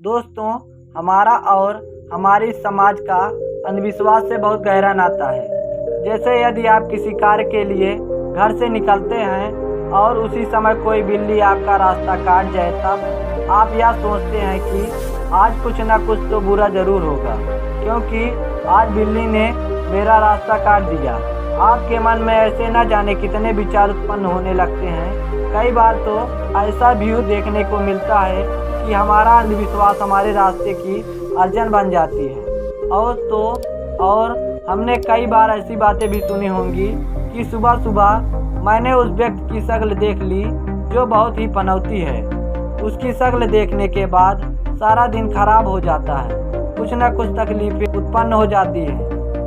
दोस्तों, हमारा और हमारी समाज का अंधविश्वास से बहुत गहरा नाता है। जैसे यदि आप किसी कार्य के लिए घर से निकलते हैं और उसी समय कोई बिल्ली आपका रास्ता काट जाए, तब आप यह सोचते हैं कि आज कुछ न कुछ तो बुरा ज़रूर होगा, क्योंकि आज बिल्ली ने मेरा रास्ता काट दिया। आपके मन में ऐसे न जाने कितने विचार उत्पन्न होने लगते हैं। कई बार तो ऐसा व्यू देखने को मिलता है कि हमारा अंधविश्वास हमारे रास्ते की अड़चन बन जाती है। और हमने कई बार ऐसी बातें भी सुनी होंगी कि सुबह सुबह मैंने उस व्यक्ति की शक्ल देख ली जो बहुत ही पनौती है। उसकी शक्ल देखने के बाद सारा दिन खराब हो जाता है। कुछ न कुछ तकलीफें उत्पन्न हो जाती है,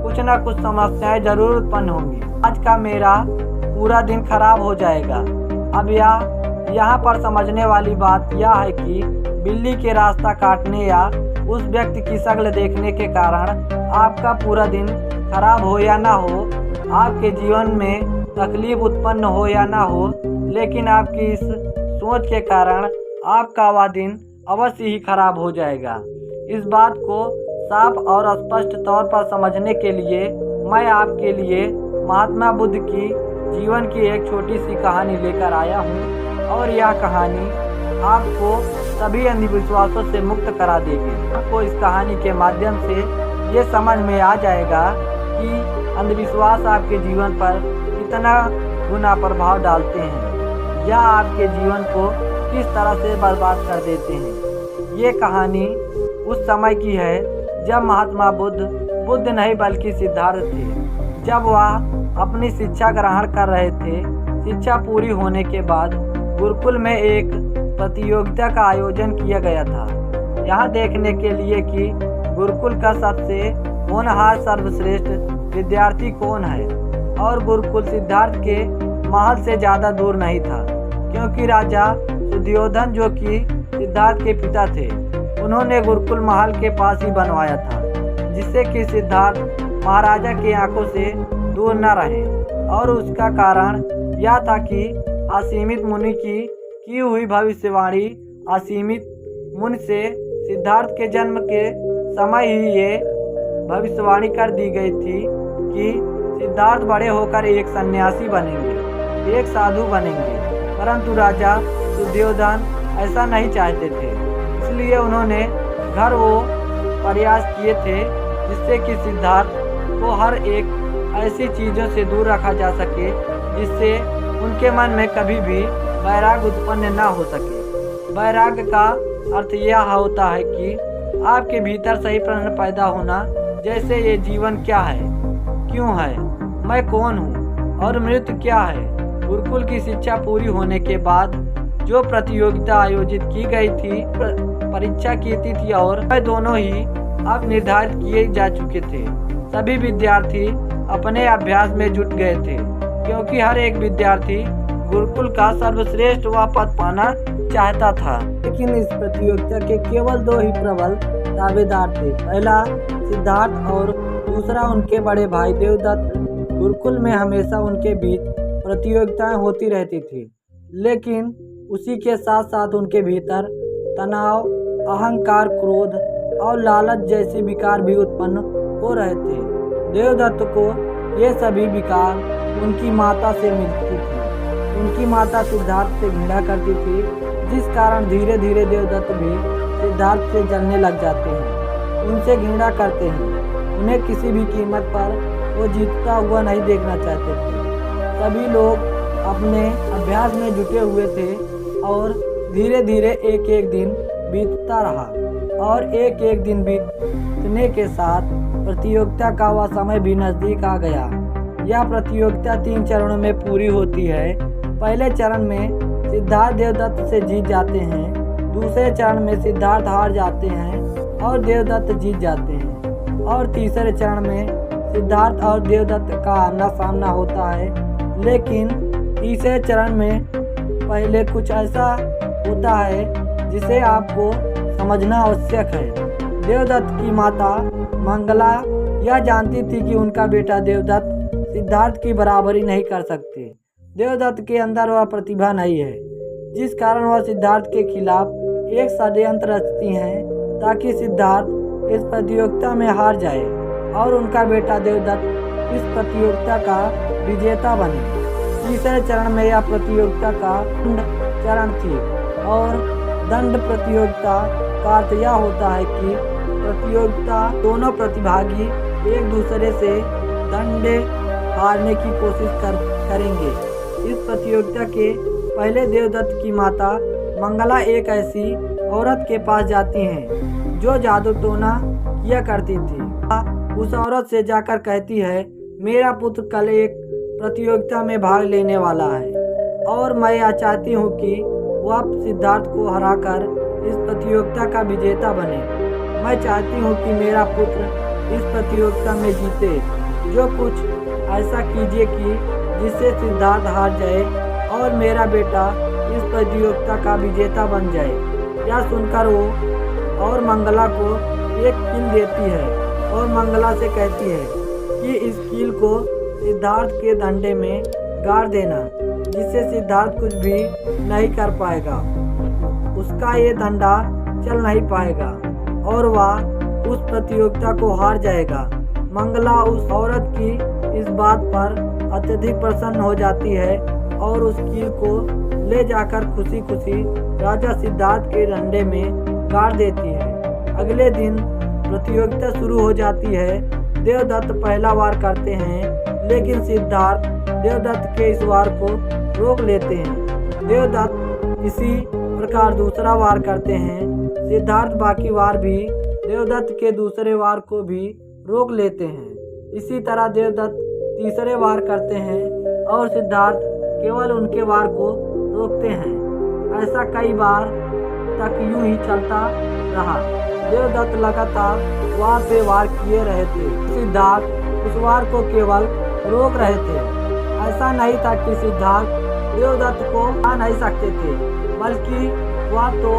कुछ न कुछ समस्याएं जरूर उत्पन्न होंगी। आज का मेरा पूरा दिन खराब हो जाएगा। अब यहाँ पर समझने वाली बात यह है कि बिल्ली के रास्ता काटने या उस व्यक्ति की शक्ल देखने के कारण आपका पूरा दिन खराब हो या ना हो, आपके जीवन में तकलीफ उत्पन्न हो या ना हो, लेकिन आपकी इस सोच के कारण आपका वह दिन अवश्य ही खराब हो जाएगा। इस बात को साफ और स्पष्ट तौर पर समझने के लिए मैं आपके लिए महात्मा बुद्ध की जीवन की एक छोटी सी कहानी लेकर आया हूँ, और यह कहानी आपको सभी अंधविश्वासों से मुक्त करा देगी। आपको इस कहानी के माध्यम से ये समझ में आ जाएगा कि अंधविश्वास आपके जीवन पर कितना गुना प्रभाव डालते हैं या आपके जीवन को किस तरह से बर्बाद कर देते हैं। ये कहानी उस समय की है जब महात्मा बुद्ध नहीं बल्कि सिद्धार्थ थे। जब वह अपनी शिक्षा ग्रहण कर रहे थे, शिक्षा पूरी होने के बाद गुरुकुल में एक प्रतियोगिता का आयोजन किया गया था। यह देखने के लिए कि गुरुकुल का सबसे होनहार सर्वश्रेष्ठ विद्यार्थी कौन है, और गुरुकुल सिद्धार्थ के महल से ज़्यादा दूर नहीं था, क्योंकि राजा सुद्योधन, जो कि सिद्धार्थ के पिता थे, उन्होंने गुरुकुल महल के पास ही बनवाया था, जिससे कि सिद्धार्थ महाराजा की आंखों से दूर न रहे। और उसका कारण यह था कि असीमित मुनि की हुई भविष्यवाणी असीमित मुनि से सिद्धार्थ के जन्म के समय ही ये भविष्यवाणी कर दी गई थी कि सिद्धार्थ बड़े होकर एक सन्यासी बनेंगे, एक साधु बनेंगे। परंतु राजा सुद्योधन ऐसा नहीं चाहते थे, इसलिए उन्होंने घर वो प्रयास किए थे जिससे कि सिद्धार्थ को हर एक ऐसी चीज़ों से दूर रखा जा सके जिससे उनके मन में कभी भी वैराग्य उत्पन्न ना हो सके। वैराग्य का अर्थ यह होता है कि आपके भीतर सही प्रश्न पैदा होना, जैसे ये जीवन क्या है, क्यों है, मैं कौन हूँ और मृत्यु क्या है। गुरुकुल की शिक्षा पूरी होने के बाद जो प्रतियोगिता आयोजित की गई थी, परीक्षा की तिथि और वह दोनों ही अब निर्धारित किए जा चुके थे। सभी विद्यार्थी अपने अभ्यास में जुट गए थे, क्योंकि हर एक विद्यार्थी गुरुकुल का सर्वश्रेष्ठ वह पद पाना चाहता था। लेकिन इस प्रतियोगिता के केवल दो ही प्रबल दावेदार थे, पहला सिद्धार्थ और दूसरा उनके बड़े भाई देवदत्त। गुरुकुल में हमेशा उनके बीच प्रतियोगिताएं होती रहती थी, लेकिन उसी के साथ साथ उनके भीतर तनाव, अहंकार, क्रोध और लालच जैसे विकार भी उत्पन्न हो रहे थे। देवदत्त को ये सभी विकार उनकी माता से मिलती थी। उनकी माता सिद्धार्थ से घृणा करती थी, जिस कारण धीरे धीरे देवदत्त भी सिद्धार्थ से जलने लग जाते हैं, उनसे घृणा करते हैं। उन्हें किसी भी कीमत पर वो जीतता हुआ नहीं देखना चाहते थे। सभी लोग अपने अभ्यास में जुटे हुए थे और धीरे धीरे एक एक दिन बीतता रहा, और एक एक दिन बीतने के साथ प्रतियोगिता का वह समय भी नज़दीक आ गया। यह प्रतियोगिता 3 चरणों में पूरी होती है। पहले चरण में सिद्धार्थ देवदत्त से जीत जाते हैं, दूसरे चरण में सिद्धार्थ हार जाते हैं और देवदत्त जीत जाते हैं, और तीसरे चरण में सिद्धार्थ और देवदत्त का आमना सामना होता है। लेकिन तीसरे चरण में पहले कुछ ऐसा होता है जिसे आपको समझना आवश्यक है। देवदत्त की माता मंगला यह जानती थी कि उनका बेटा देवदत्त सिद्धार्थ की बराबरी नहीं कर सकते। देवदत्त के अंदर वह प्रतिभा नहीं है, जिस कारण वह सिद्धार्थ के खिलाफ एक षड्यंत्र रचती हैं ताकि सिद्धार्थ इस प्रतियोगिता में हार जाए और उनका बेटा देवदत्त इस प्रतियोगिता का विजेता बने। तीसरे चरण में यह प्रतियोगिता का दंड चरण थी और दंड प्रतियोगिता का अर्थ यह होता है कि प्रतियोगिता दोनों प्रतिभागी एक दूसरे से दंड हारने की कोशिश करेंगे। इस प्रतियोगिता के पहले देवदत्त की माता मंगला एक ऐसी औरत के पास जाती हैं जो जादू टोना किया करती थी। उस औरत से जाकर कहती है, मेरा पुत्र कल एक प्रतियोगिता में भाग लेने वाला है और मैं यह चाहती हूँ कि वह सिद्धार्थ को हराकर इस प्रतियोगिता का विजेता बने। मैं चाहती हूँ कि मेरा पुत्र इस प्रतियोगिता में जीते। जो कुछ ऐसा कीजिए कि जिससे सिद्धार्थ हार जाए और मेरा बेटा इस प्रतियोगिता का विजेता बन जाए। यह सुनकर वो और मंगला को एक कील देती है और मंगला से कहती है कि इस कील को सिद्धार्थ के डंडे में गाड़ देना, जिससे सिद्धार्थ कुछ भी नहीं कर पाएगा। उसका ये डंडा चल नहीं पाएगा और वह उस प्रतियोगिता को हार जाएगा। मंगला उस औरत की इस बात पर अत्यधिक प्रसन्न हो जाती है और उस कील को ले जाकर खुशी खुशी राजा सिद्धार्थ के डंडे में गाड़ देती है। अगले दिन प्रतियोगिता शुरू हो जाती है। देवदत्त पहला वार करते हैं, लेकिन सिद्धार्थ देवदत्त के इस वार को रोक लेते हैं। देवदत्त इसी प्रकार दूसरा वार करते हैं। सिद्धार्थ बाकी वार भी देवदत्त के दूसरे वार को भी रोक लेते हैं। इसी तरह देवदत्त तीसरे वार करते हैं और सिद्धार्थ केवल उनके वार को रोकते हैं। ऐसा कई बार तक यूं ही चलता रहा। देवदत्त लगातार वार पे वार किए रहे थे। सिद्धार्थ उस वार को केवल रोक रहे थे। ऐसा नहीं था कि सिद्धार्थ देवदत्त को आ नहीं सकते थे, बल्कि वह तो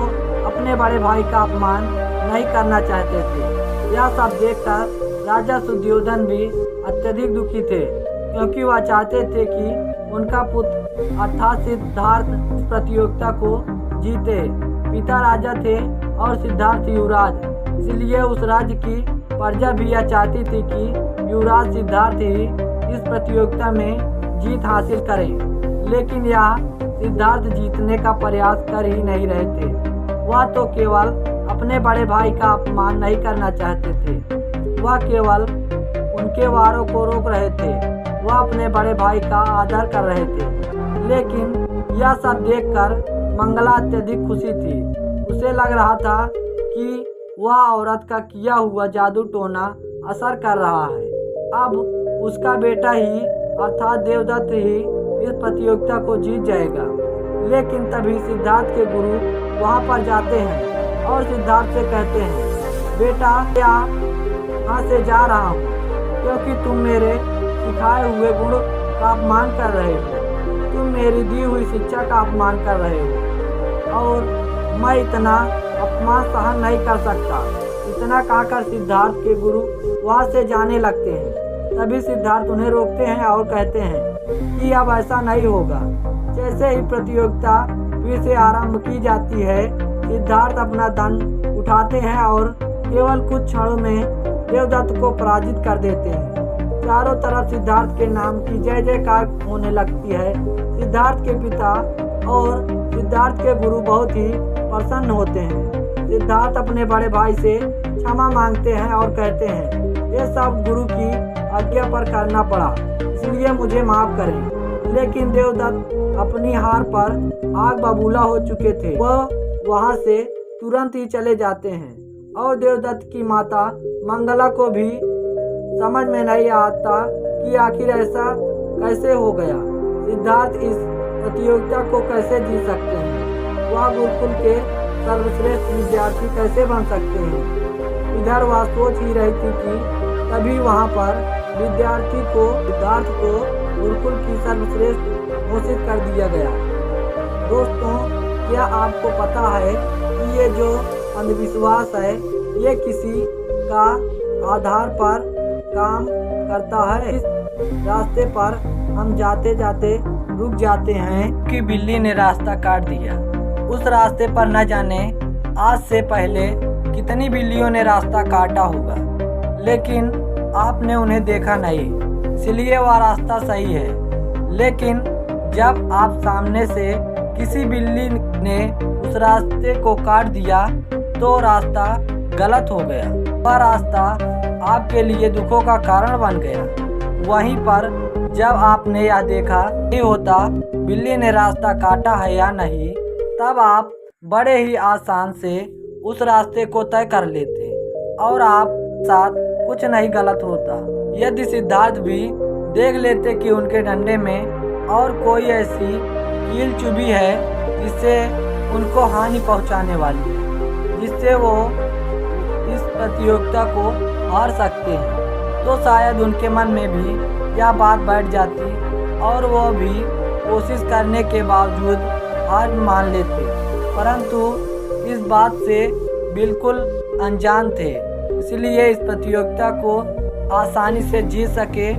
अपने बड़े भाई का अपमान नहीं करना चाहते थे। यह सब देखकर राजा सुद्योधन भी अत्यधिक दुखी थे, क्योंकि वह चाहते थे कि उनका पुत्र अर्थात सिद्धार्थ इस प्रतियोगिता को जीते। पिता राजा थे और सिद्धार्थ युवराज, इसलिए उस राज्य की प्रजा भी यह चाहती थी कि युवराज सिद्धार्थ ही इस प्रतियोगिता में जीत हासिल करें। लेकिन यह सिद्धार्थ जीतने का प्रयास कर ही नहीं रहे थे। वह तो केवल अपने बड़े भाई का अपमान नहीं करना चाहते थे, वह केवल उनके वारों को रोक रहे थे। वह अपने बड़े भाई का आदर कर रहे थे। लेकिन यह सब देखकर मंगला अत्यधिक खुशी थी। उसे लग रहा था कि वह औरत का किया हुआ जादू टोना असर कर रहा है। अब उसका बेटा ही अर्थात देवदत्त ही इस प्रतियोगिता को जीत जाएगा। लेकिन तभी सिद्धार्थ के गुरु वहां पर जाते हैं और सिद्धार्थ से कहते हैं, बेटा यहाँ से जा रहा हूँ क्योंकि तुम मेरे सिखाए हुए गुण का अपमान कर रहे हो। तुम मेरी दी हुई शिक्षा का अपमान कर रहे हो और मैं इतना अपमान सहन नहीं कर सकता। इतना कहकर सिद्धार्थ के गुरु वहाँ से जाने लगते हैं। तभी सिद्धार्थ उन्हें रोकते हैं और कहते हैं कि अब ऐसा नहीं होगा। जैसे ही प्रतियोगिता फिर से आरंभ की जाती है, सिद्धार्थ अपना दंड उठाते हैं और केवल कुछ क्षणों में देवदत्त को पराजित कर देते हैं। चारों तरफ सिद्धार्थ के नाम की जय जयकार होने लगती है। सिद्धार्थ के पिता और सिद्धार्थ के गुरु बहुत ही प्रसन्न होते हैं। सिद्धार्थ अपने बड़े भाई से क्षमा मांगते हैं और कहते हैं, ये सब गुरु की आज्ञा पर करना पड़ा, इसलिए मुझे माफ करें। लेकिन देवदत्त अपनी हार पर आग बबूला हो चुके थे। वह वहां से तुरंत ही चले जाते हैं और देवदत्त की माता मंगला को भी समझ में नहीं आता कि आखिर ऐसा कैसे हो गया। सिद्धार्थ इस प्रतियोगिता को कैसे जीत सकते हैं? वह गुरुकुल के सर्वश्रेष्ठ विद्यार्थी कैसे बन सकते हैं? इधर वह सोच ही रही थी कि तभी वहां पर विद्यार्थी को सिद्धार्थ को गुरुकुल की सर्वश्रेष्ठ घोषित कर दिया गया। दोस्तों, क्या आपको पता है कि ये जो अंधविश्वास है ये किसी का आधार पर काम करता है? इस रास्ते पर हम जाते जाते रुक जाते हैं कि बिल्ली ने रास्ता काट दिया। उस रास्ते पर न जाने आज से पहले कितनी बिल्लियों ने रास्ता काटा होगा, लेकिन आपने उन्हें देखा नहीं, इसलिए वह रास्ता सही है। लेकिन जब आप सामने से किसी बिल्ली ने उस रास्ते को काट दिया तो रास्ता गलत हो गया, वह रास्ता आपके लिए दुखों का कारण बन गया। वहीं पर जब आपने यह देखा नहीं होता बिल्ली ने रास्ता काटा है या नहीं, तब आप बड़े ही आसान से उस रास्ते को तय कर लेते और आप साथ कुछ नहीं गलत होता। यदि सिद्धार्थ भी देख लेते कि उनके डंडे में और कोई ऐसी कील चुभी है जिससे उनको हानि पहुंचाने वाली है, जिससे वो इस प्रतियोगिता को हार सकते हैं, तो शायद उनके मन में भी यह बात बैठ जाती और वो भी कोशिश करने के बावजूद हार मान लेते, परंतु इस बात से बिल्कुल अनजान थे, इसलिए इस प्रतियोगिता को आसानी से जीत सके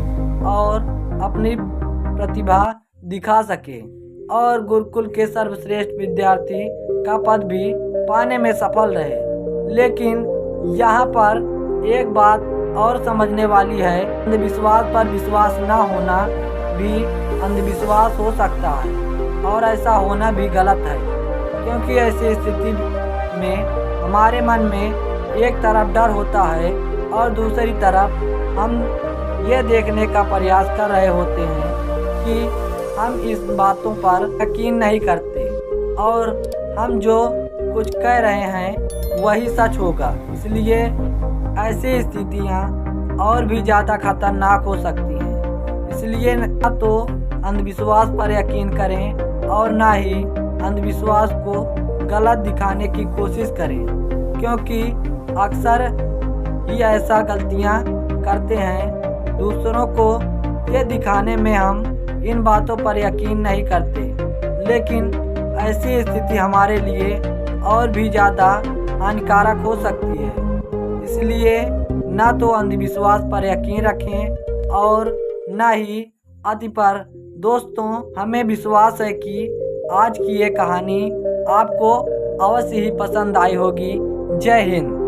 और अपनी प्रतिभा दिखा सके और गुरुकुल के सर्वश्रेष्ठ विद्यार्थी का पद भी पाने में सफल रहे। लेकिन यहाँ पर एक बात और समझने वाली है, अंधविश्वास पर विश्वास न होना भी अंधविश्वास हो सकता है और ऐसा होना भी गलत है, क्योंकि ऐसी स्थिति में हमारे मन में एक तरफ डर होता है और दूसरी तरफ हम ये देखने का प्रयास कर रहे होते हैं कि हम इस बातों पर यकीन नहीं करते और हम जो कुछ कह रहे हैं वही सच होगा। इसलिए ऐसी स्थितियाँ और भी ज़्यादा खतरनाक हो सकती हैं। इसलिए न तो अंधविश्वास पर यकीन करें और ना ही अंधविश्वास को गलत दिखाने की कोशिश करें, क्योंकि अक्सर ही ऐसा गलतियाँ करते हैं। दूसरों को ये दिखाने में हम इन बातों पर यकीन नहीं करते, लेकिन ऐसी स्थिति हमारे लिए और भी ज़्यादा हानिकारक हो सकती है। इसलिए ना तो अंधविश्वास पर यकीन रखें और ना ही अति पर। दोस्तों, हमें विश्वास है कि आज की ये कहानी आपको अवश्य ही पसंद आई होगी। जय हिंद।